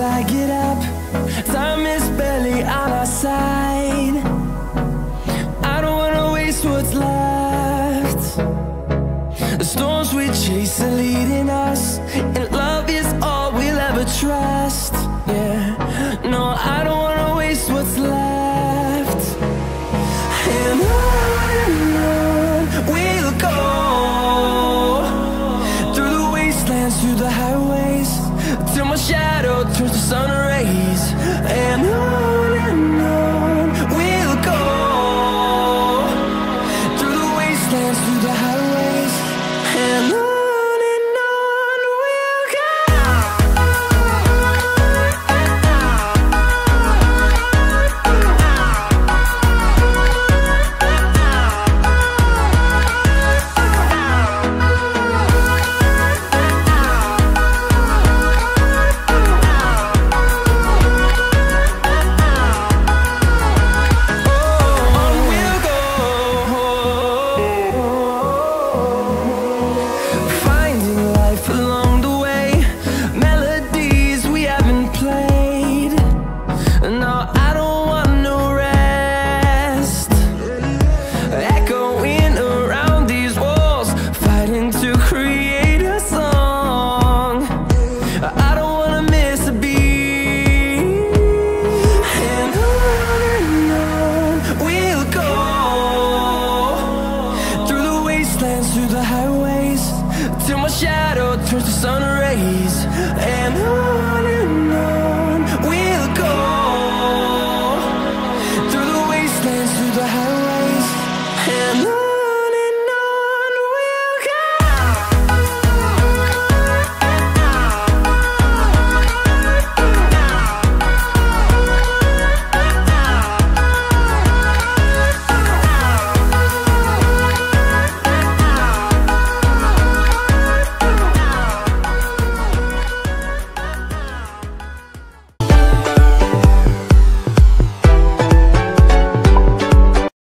I get up. Time is barely on our side. I don't wanna waste what's left. The storms we chase are leading us, and love is all we'll ever trust. Yeah, no, I don't wanna waste what's left. And on we'll go, through the wastelands, through the highways, till my shadow turns to sun rays. And on we'll go, through the wastelands, through the highways, and on we'll go. Through the highways, till my shadow turns to sun rays. And